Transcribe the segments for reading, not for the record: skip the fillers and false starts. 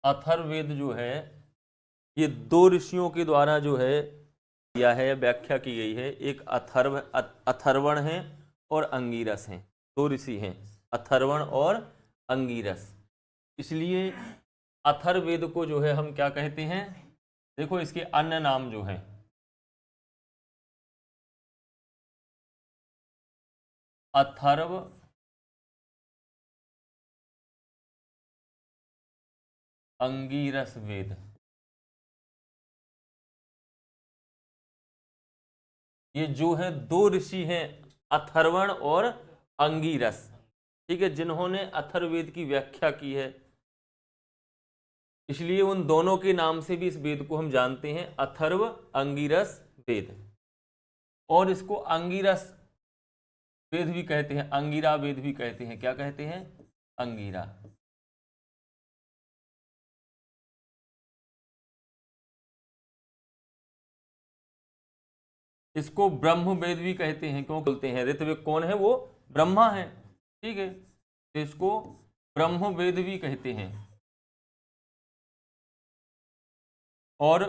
अथर्ववेद जो है ये दो ऋषियों के द्वारा जो है किया है, व्याख्या की गई है। एक अथर्वण है और अंगिरस हैं, दो ऋषि हैं, अथर्वण और अंगिरस। इसलिए अथर्ववेद को जो है हम क्या कहते हैं, देखो इसके अन्य नाम जो हैं, अथर्व, अंगिरस वेद। ये जो है दो ऋषि हैं, अथर्वण और अंगिरस, ठीक है, जिन्होंने अथर्ववेद की व्याख्या की है। इसलिए उन दोनों के नाम से भी इस वेद को हम जानते हैं, अथर्व अंगिरस वेद। और इसको अंगिरस वेद भी कहते हैं, अंगिरा वेद भी कहते हैं। क्या कहते हैं? अंगिरा। इसको ब्रह्म वेद भी कहते हैं। क्यों बोलते हैं? ऋत्विक कौन है? वो ब्रह्मा है, ठीक है, तो इसको ब्रह्म वेद भी कहते हैं। और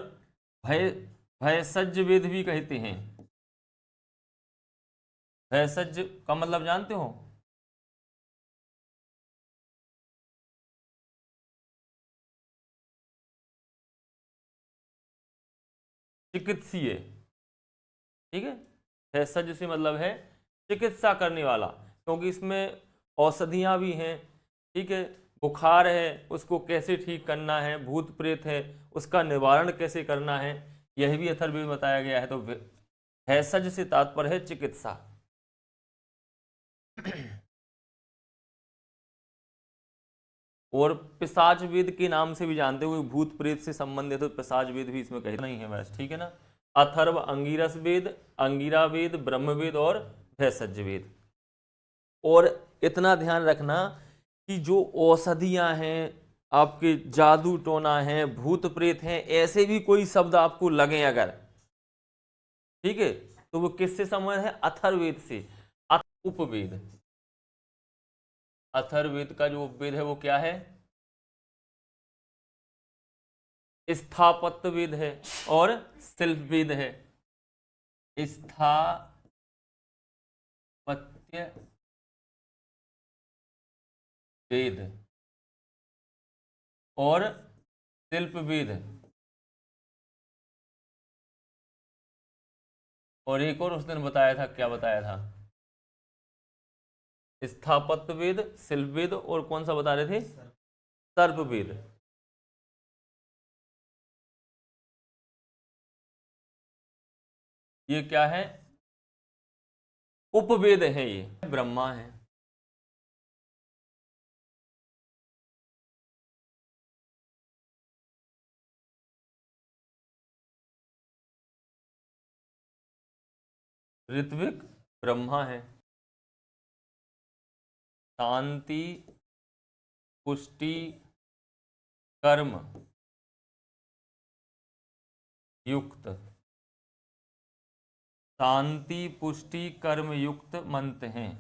भय भयसज्ज वेद भी कहते हैं। भयसज्ज का मतलब जानते हो? चिकित्सीय, ठीक है। भैषज से मतलब है चिकित्सा करने वाला, क्योंकि इसमें औषधियाँ भी हैं, ठीक है। बुखार है उसको कैसे ठीक करना है, भूत प्रेत है उसका निवारण कैसे करना है, यह भी अथर्ववेद में बताया गया है। तो भैषज से तात्पर्य है चिकित्सा। और पिशाच वेद के नाम से भी जानते हुए, भूत प्रेत से संबंधित तो पिशाच वेद भी इसमें कहना ही है बस, ठीक है ना। अथर्व अंगिरस वेद, अंगिरा वेद, ब्रह्म वेद और भैषज वेद। और इतना ध्यान रखना कि जो औषधियां हैं, आपके जादू टोना है, भूत प्रेत हैं, ऐसे भी कोई शब्द आपको लगे अगर, ठीक है, तो वो किससे संबंध है? अथर्ववेद से। उपवेद, अथर्ववेद का जो उपवेद है वो क्या है? स्थापत्य वेद है और शिल्प वेद है। स्थापत्य वेद और शिल्प वेद। और एक और उस दिन बताया था, क्या बताया था? स्थापत्य वेद, शिल्प वेद और कौन सा बता रहे थे? सर्प वेद। ये क्या है? उपवेद है, ये ब्रह्मा है। ऋत्विक ब्रह्मा है। शांति, पुष्टि, कर्म युक्त, शांति पुष्टि कर्म युक्त मंत्र हैं।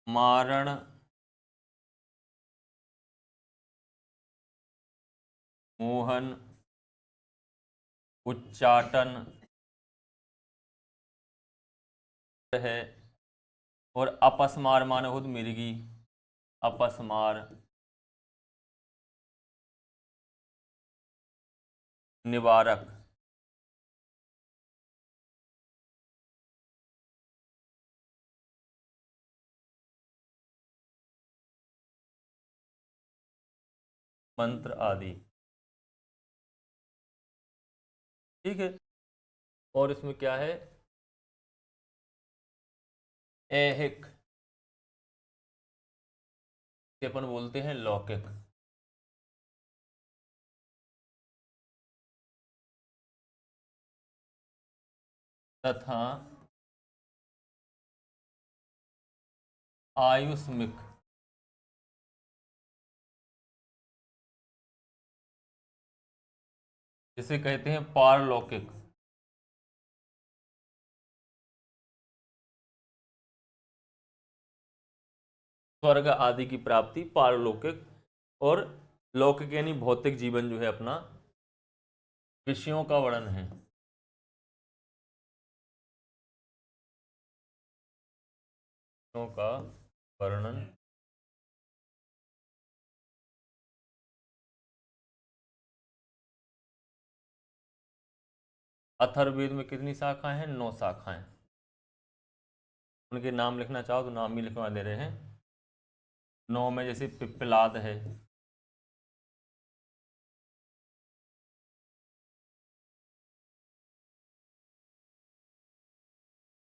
मारण, मोहन, उच्चाटन है। और अपस्मार माने खुद मिर्गी, अपस्मार, निवारक। मंत्र आदि, ठीक है। और इसमें क्या है? ऐहिक, के अपन बोलते हैं लौकिक। तथा आयुष्मिक, जिसे कहते हैं पारलौकिक। स्वर्ग आदि की प्राप्ति, पारलौकिक और लौकिक यानी भौतिक जीवन जो है अपना, विषयों का वर्णन है। विषयों का वर्णन। अथर्ववेद में कितनी शाखाएं हैं? 9 शाखाएं। उनके नाम लिखना चाहो तो नाम भी लिखवा दे रहे हैं। 9 में जैसे पिप्पलाद है,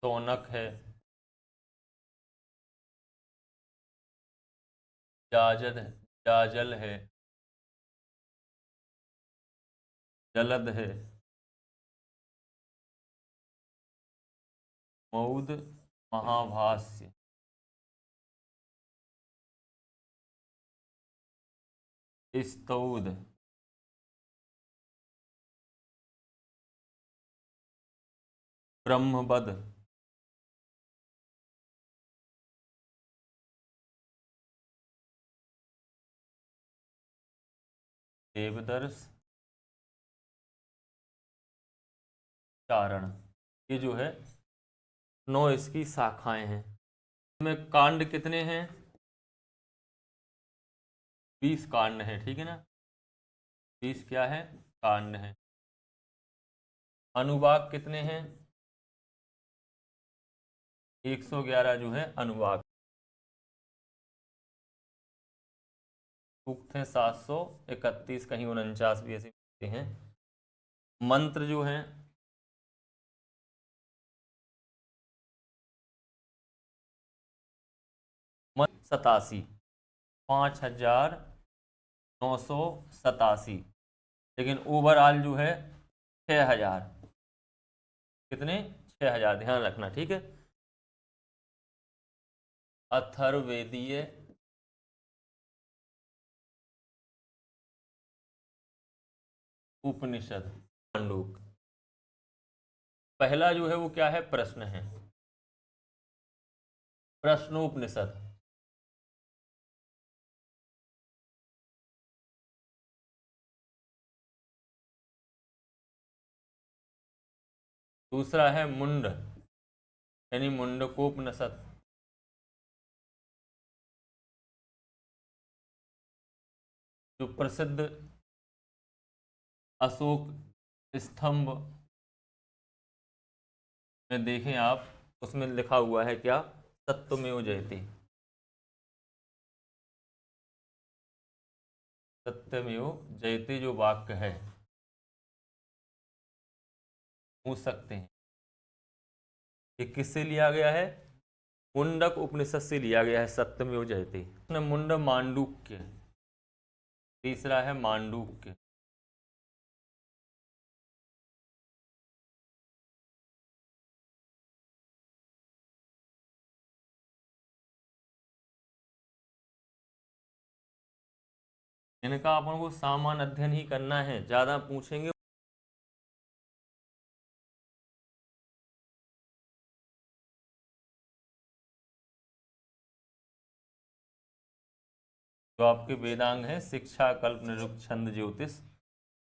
शौनक है, जाजद है, जाजल है, जलद है, मौद, महाभाष्य, स्तौद, ब्रह्मबद, देवदर्श, चारण। ये जो है 9 इसकी शाखाएं हैं। इसमें कांड कितने हैं? 20 कांड हैं, ठीक है ना। 20 क्या है? कांड हैं। अनुवाक कितने हैं? 111 जो है अनुवाक। सूक्त हैं 731, कहीं 49 भी ऐसे होते हैं। मंत्र जो हैं मंत्र 87, 5987, लेकिन ओवरऑल जो है 6000। कितने? 6000, ध्यान रखना, ठीक है। अथर्ववेदीय उपनिषद मांडूक। पहला जो है वो क्या है? प्रश्न है, प्रश्नोपनिषद। दूसरा है मुंड यानी मुंडकोपनिषद। जो प्रसिद्ध अशोक स्तंभ में देखें आप, उसमें लिखा हुआ है क्या? सत्यमेव जयते। सत्यमेव जयते जो वाक्य है, पूछ सकते हैं ये किससे लिया गया है? मुंडक उपनिषद से लिया गया है, सत्यमेव जयते। मुंड मांडूक्य, तीसरा है मांडूक्य। इनका अपन को सामान्य अध्ययन ही करना है, ज्यादा पूछेंगे जो आपके वेदांग हैं, शिक्षा, कल्प, निरुक्त, छंद, ज्योतिष,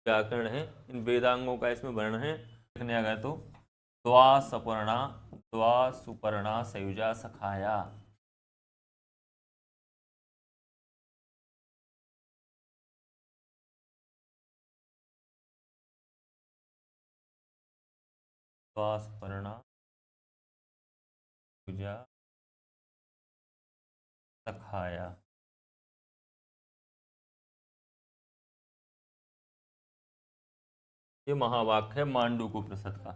व्याकरण है। इन वेदांगों का इसमें वर्णन है। देखने आ गया तो द्वा सुपर्णा सयुजा सखाया। द्वा सुपर्णा सयुजा सखाया। ये महावाक्य है मांडूक उपनिषद का।